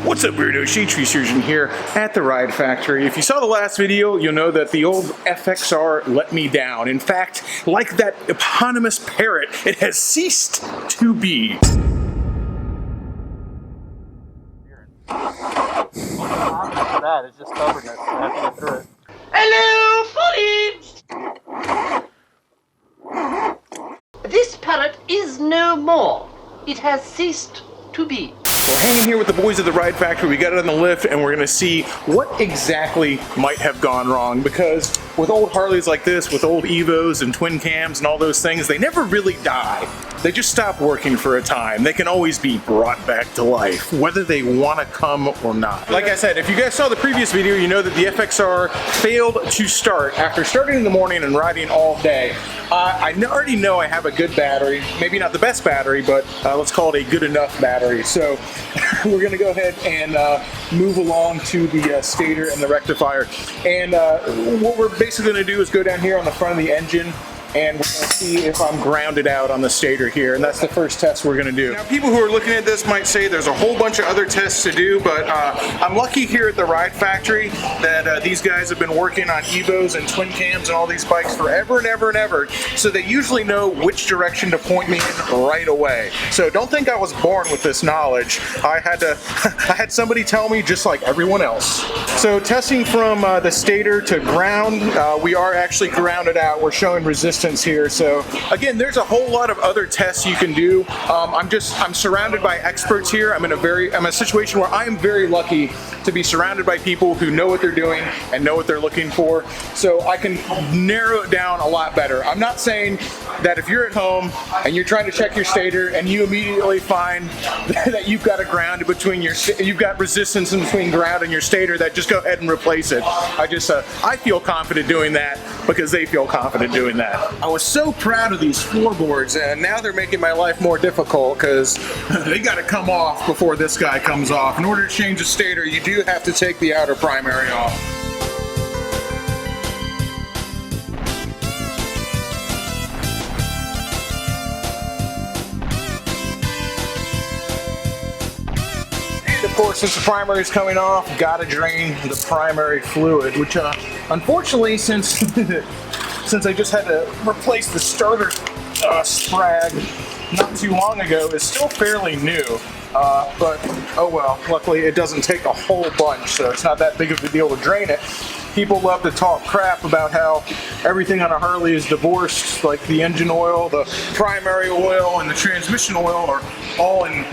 What's up, weirdo? Shadetree Surgeon here at the Ride Factory. If you saw the last video, you'll know that the old FXR let me down. In fact, like that eponymous parrot, it has ceased to be. That is just stubbornness. I have to get through it. Hello, Fully! This parrot is no more. It has ceased to be. We're hanging here with the boys at the Ride Factory. We got it on the lift and we're gonna see what exactly might have gone wrong, because with old Harleys like this, with old Evos and twin cams and all those things, they never really die. They just stop working for a time. They can always be brought back to life, whether they want to come or not. Like I said, if you guys saw the previous video, you know that the FXR failed to start after starting in the morning and riding all day. I already know I have a good battery, maybe not the best battery, but let's call it a good enough battery. So we're gonna go ahead and move along to the stator and the rectifier. And what we're basically gonna do is go down here on the front of the engine, and we're going to see if I'm grounded out on the stator here, and that's the first test we're going to do. Now, people who are looking at this might say there's a whole bunch of other tests to do, but I'm lucky here at the Ride Factory that these guys have been working on Evos and twin cams and all these bikes forever and ever and ever, so they usually know which direction to point me in right away. So don't think I was born with this knowledge. I had somebody tell me, just like everyone else. So testing from the stator to ground, we are actually grounded out. We're showing resistance here. So again, there's a whole lot of other tests you can do. I'm surrounded by experts here. I'm in a situation where I am very lucky to be surrounded by people who know what they're doing and know what they're looking for. So I can narrow it down a lot better. I'm not saying that if you're at home and you're trying to check your stator and you immediately find that you've got a ground between you've got resistance in between ground and your stator, that just go ahead and replace it. I feel confident doing that because they feel confident doing that. I was so proud of these floorboards, and now they're making my life more difficult because they got to come off before this guy comes off. In order to change the stator, you do have to take the outer primary off. Of course, since the primary is coming off, gotta drain the primary fluid, which unfortunately, since I just had to replace the starter sprag not too long ago, is still fairly new. But oh well, luckily it doesn't take a whole bunch, so it's not that big of a deal to drain it. People love to talk crap about how everything on a Harley is divorced, like the engine oil, the primary oil, and the transmission oil are all in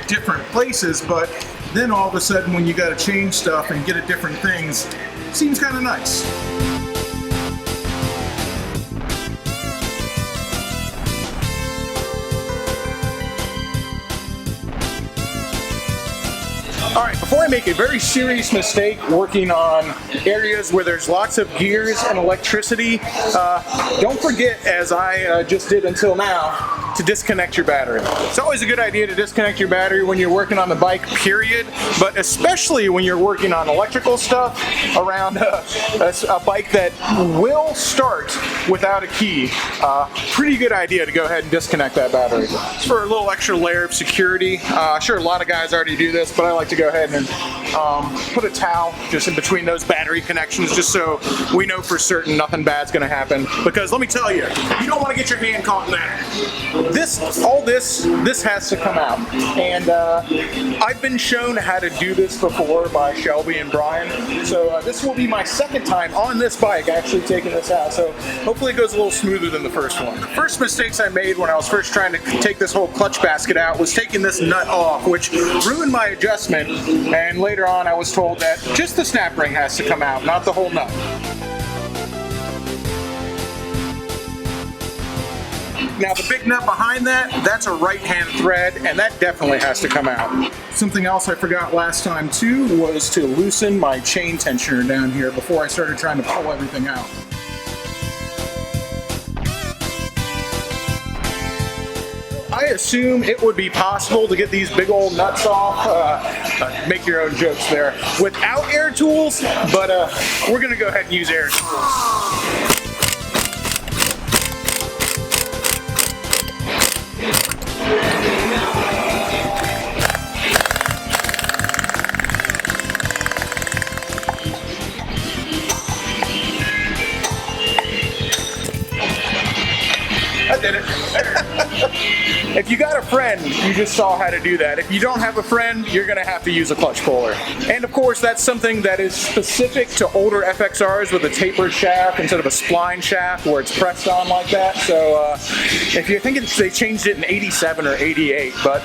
different places, but then all of a sudden when you gotta change stuff and get at different things, it seems kind of nice. All right, before I make a very serious mistake working on areas where there's lots of gears and electricity, don't forget, as I just did until now, to disconnect your battery. It's always a good idea to disconnect your battery when you're working on the bike, period, but especially when you're working on electrical stuff around a bike that will start without a key. Pretty good idea to go ahead and disconnect that battery. Just for a little extra layer of security. Sure, a lot of guys already do this, but I like to go ahead and put a towel just in between those battery connections, just so we know for certain nothing bad's gonna happen. Because let me tell you, you don't want to get your hand caught in that. This has to come out. And I've been shown how to do this before by Shelby and Brian. So this will be my second time on this bike actually taking this out. So hopefully it goes a little smoother than the first one. The first mistakes I made when I was first trying to take this whole clutch basket out was taking this nut off, which ruined my adjustment. And later on I was told that just the snap ring has to come out, not the whole nut. Now the big nut behind that, that's a right-hand thread, and that definitely has to come out. Something else I forgot last time too was to loosen my chain tensioner down here before I started trying to pull everything out. I assume it would be possible to get these big old nuts off, make your own jokes there, without air tools, but we're gonna go ahead and use air tools. if you got a friend, you just saw how to do that. If you don't have a friend, you're gonna have to use a clutch puller. And of course, that's something that is specific to older FXRs with a tapered shaft instead of a spline shaft where it's pressed on like that. So if you're thinking they changed it in 87 or 88, but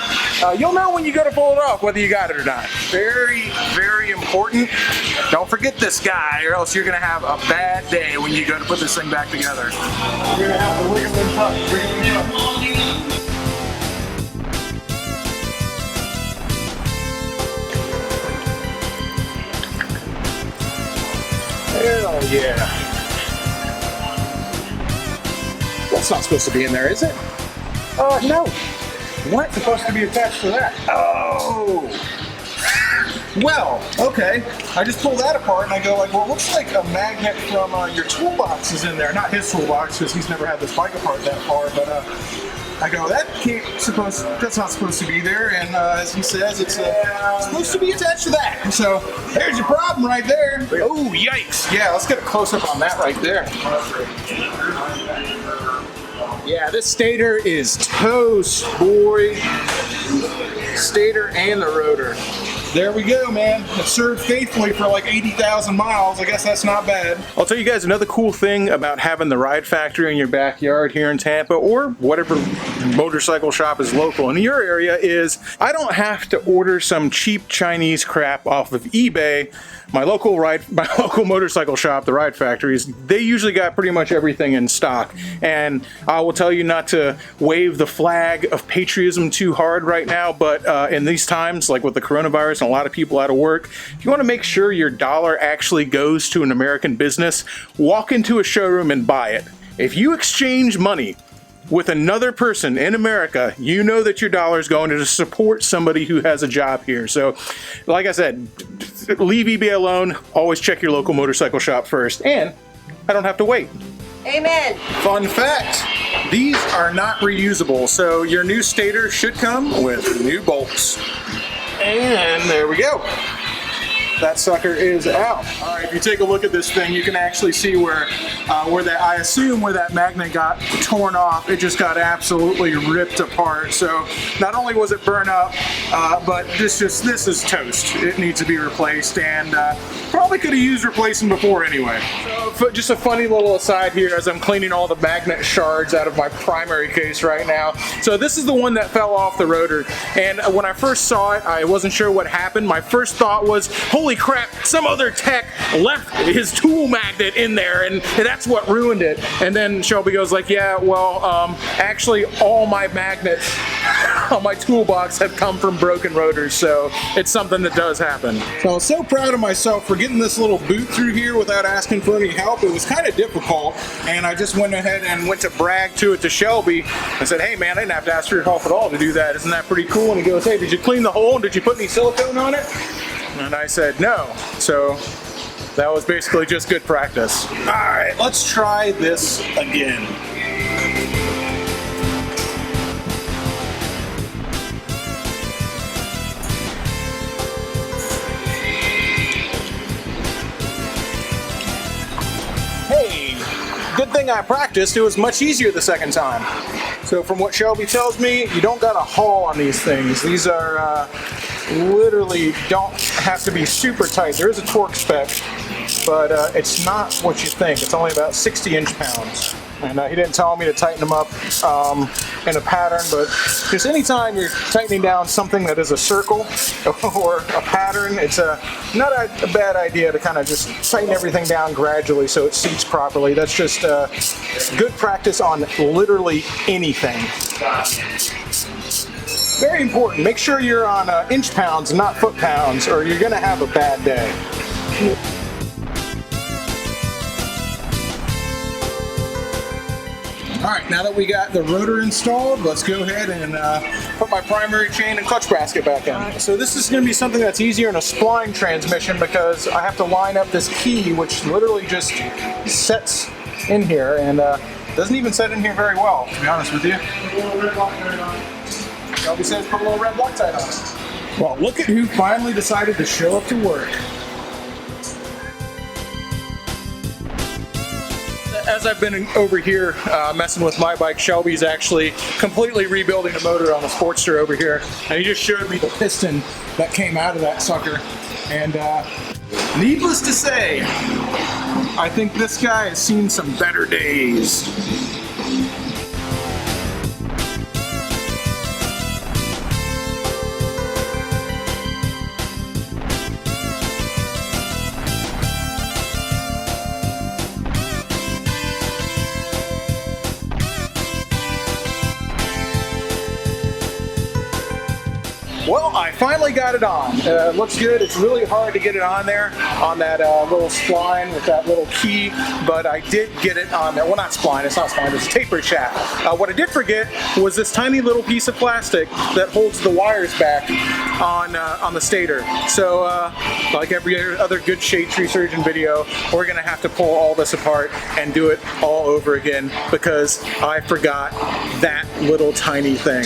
you'll know when you go to pull it off whether you got it or not. Very, very important. Don't forget this guy or else you're gonna have a bad day when you go to put this thing back together. You're gonna have to wiggle them up, wiggle them up. Hell yeah. That's not supposed to be in there, is it? No. What's supposed to be attached to that? Oh. Well, okay. I just pulled that apart and I go like, well, it looks like a magnet from your toolbox is in there. Not his toolbox because he's never had this bike apart that far, but I go, that's not supposed to be there, and as he says, it's supposed to be attached to that. So there's your problem right there. Oh, yikes! Yeah, let's get a close-up on that right there. Yeah, this stator is toast, boy. Stator and the rotor. There we go, man. It served faithfully for like 80,000 miles. I guess that's not bad. I'll tell you guys another cool thing about having the Ride Factory in your backyard here in Tampa or whatever motorcycle shop is local in your area is I don't have to order some cheap Chinese crap off of eBay. My local motorcycle shop, the Ride Factories, they usually got pretty much everything in stock. And I will tell you not to wave the flag of patriotism too hard right now, but in these times, like with the coronavirus and a lot of people out of work, if you want to make sure your dollar actually goes to an American business, walk into a showroom and buy it. If you exchange money with another person in America, you know that your dollar is going to support somebody who has a job here. So, like I said, leave eBay alone. Always check your local motorcycle shop first. And I don't have to wait. Amen. Fun fact, these are not reusable. So your new stator should come with new bolts. And there we go. That sucker is out. All right, if you take a look at this thing, you can actually see where I assume where that magnet got torn off, it just got absolutely ripped apart. So not only was it burned up, but this is toast. It needs to be replaced, and probably could have used replacing before anyway. So just a funny little aside here as I'm cleaning all the magnet shards out of my primary case right now. So this is the one that fell off the rotor, and when I first saw it, I wasn't sure what happened. My first thought was, holy crap, some other tech left his tool magnet in there and that's what ruined it. And then Shelby goes like, yeah, well, actually all my magnets on my toolbox have come from broken rotors, so it's something that does happen. So I was so proud of myself for getting this little boot through here without asking for any help. It was kind of difficult, and I just went ahead and went to brag to Shelby and said, hey man, I didn't have to ask for your help at all to do that. Isn't that pretty cool? And he goes, hey, did you clean the hole and did you put any silicone on it? And I said no. So that was basically just good practice. All right, let's try this again. Hey, good thing I practiced. It was much easier the second time. So from what Shelby tells me, you don't got a haul on these things. These are literally don't have to be super tight. There is a torque spec, but it's not what you think. It's only about 60 inch-pounds. And he didn't tell me to tighten them up in a pattern, but just anytime you're tightening down something that is a circle or a pattern, it's not a bad idea to kind of just tighten everything down gradually so it seats properly. That's just good practice on literally anything. Very important. Make sure you're on inch-pounds, not foot-pounds, or you're going to have a bad day. All right, now that we got the rotor installed, let's go ahead and put my primary chain and clutch basket back in. So this is going to be something that's easier in a spline transmission because I have to line up this key, which literally just sets in here and doesn't even set in here very well, to be honest with you. Shelby says put a little red Loctite on it. Well, look at who finally decided to show up to work. as I've been over here messing with my bike, Shelby's actually completely rebuilding the motor on the Sportster over here. And he just showed me the piston that came out of that sucker. And needless to say, I think this guy has seen some better days. Well, I finally got it on. Looks good. It's really hard to get it on there on that little spline with that little key, but I did get it on there. Well, not spline. It's not spline. It's a taper shaft. What I did forget was this tiny little piece of plastic that holds the wires back on the stator. So, like every other good shade tree surgeon video, we're gonna have to pull all this apart and do it all over again because I forgot that little tiny thing.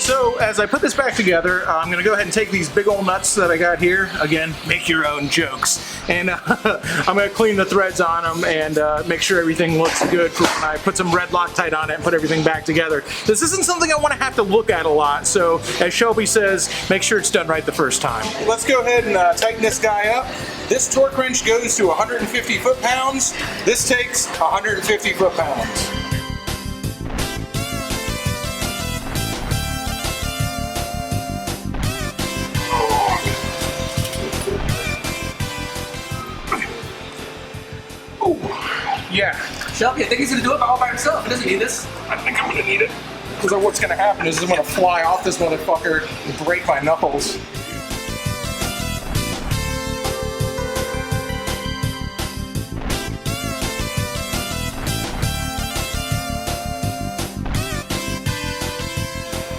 So as I put this back together, I'm going to go ahead and take these big old nuts that I got here. Again, make your own jokes. And I'm going to clean the threads on them and make sure everything looks good for when I put some red Loctite on it and put everything back together. This isn't something I want to have to look at a lot, so as Shelby says, make sure it's done right the first time. Let's go ahead and tighten this guy up. This torque wrench goes to 150 foot-pounds. This takes 150 foot-pounds. Yeah. Shelby, I think he's gonna do it all by himself. He doesn't need this. I think I'm gonna need it. Because what's gonna happen is I'm gonna fly off this motherfucker and break my knuckles.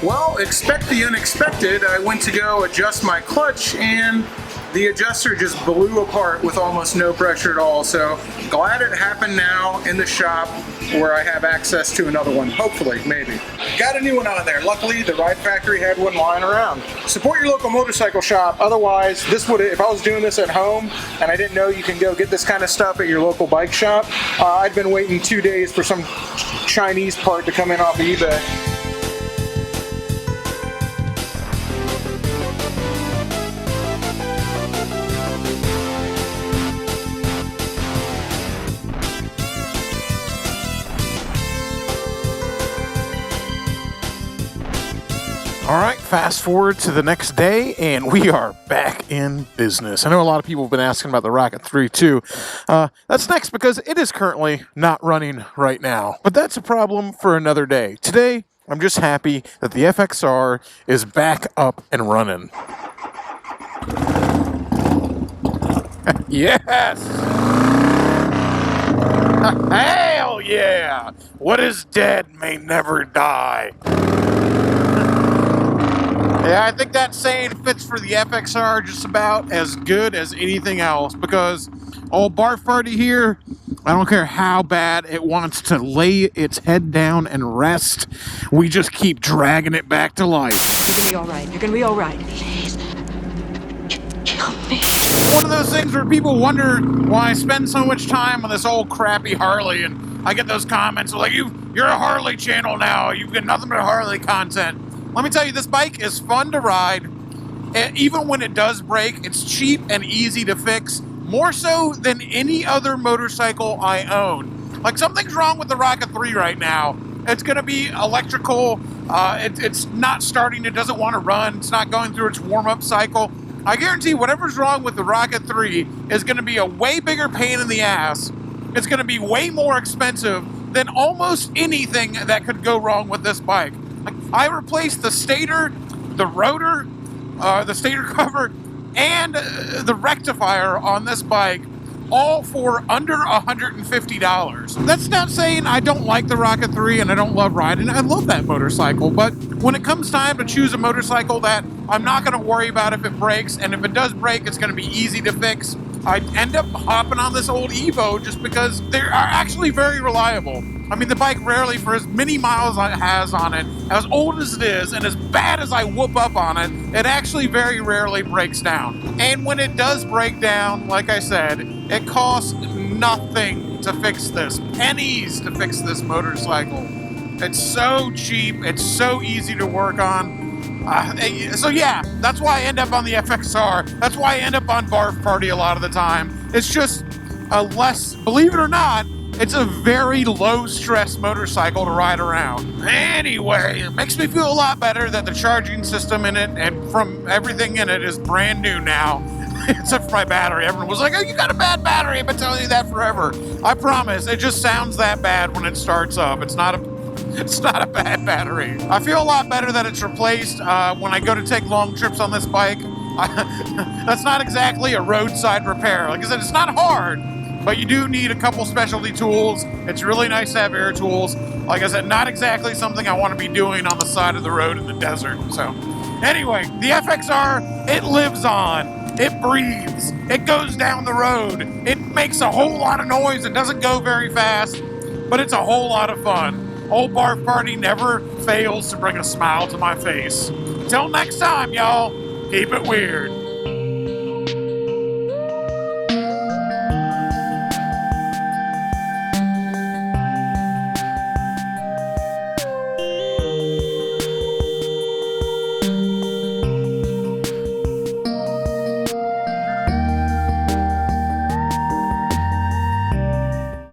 Well, expect the unexpected. I went to go adjust my clutch and the adjuster just blew apart with almost no pressure at all. So glad it happened now in the shop where I have access to another one, hopefully, maybe. Got a new one on there. Luckily, the Ride Factory had one lying around. Support your local motorcycle shop. Otherwise, this would, if I was doing this at home and I didn't know you can go get this kind of stuff at your local bike shop, I'd been waiting 2 days for some Chinese part to come in off of eBay. All right, fast forward to the next day, and we are back in business. I know a lot of people have been asking about the Rocket 3 too. That's next because it is currently not running right now. But that's a problem for another day. Today, I'm just happy that the FXR is back up and running. Yes! Hell yeah! What is dead may never die. Yeah, I think that saying fits for the FXR just about as good as anything else because old Barf Party here, I don't care how bad it wants to lay its head down and rest, we just keep dragging it back to life. You're gonna be all right. You're gonna be all right. Please, kill me. One of those things where people wonder why I spend so much time on this old crappy Harley, and I get those comments like, you're a Harley channel now, you've got nothing but Harley content. Let me tell you, this bike is fun to ride. And even when it does break, it's cheap and easy to fix, more so than any other motorcycle I own. Like, something's wrong with the Rocket 3 right now. It's going to be electrical. It's not starting. It doesn't want to run. It's not going through its warm-up cycle. I guarantee whatever's wrong with the Rocket 3 is going to be a way bigger pain in the ass. It's going to be way more expensive than almost anything that could go wrong with this bike. I replaced the stator, the rotor, the stator cover, and the rectifier on this bike, all for under $150. That's not saying I don't like the Rocket 3 and I don't love riding. I love that motorcycle, but when it comes time to choose a motorcycle that I'm not going to worry about if it breaks, and if it does break, it's going to be easy to fix, I end up hopping on this old Evo just because they are actually very reliable. I mean, the bike rarely, for as many miles it has on it, as old as it is, and as bad as I whoop up on it, it actually very rarely breaks down. And when it does break down, like I said, it costs nothing to fix this. Pennies to fix this motorcycle. It's so cheap. It's so easy to work on. So yeah, that's why I end up on the FXR. That's why I end up on Barf Party a lot of the time. It's just a less, believe it or not, it's a very low-stress motorcycle to ride around. Anyway, it makes me feel a lot better that the charging system in it and from everything in it is brand new now. Except for my battery. Everyone was like, oh, you got a bad battery. I've been telling you that forever. I promise, it just sounds that bad when it starts up. It's not a bad battery. I feel a lot better that it's replaced when I go to take long trips on this bike. That's not exactly a roadside repair. Like I said, it's not hard, but you do need a couple specialty tools. It's really nice to have air tools. Like I said, not exactly something I want to be doing on the side of the road in the desert. So anyway, the FXR, it lives on. It breathes. It goes down the road. It makes a whole lot of noise. It doesn't go very fast, but it's a whole lot of fun. Old Barf Party never fails to bring a smile to my face. Until next time, y'all, keep it weird.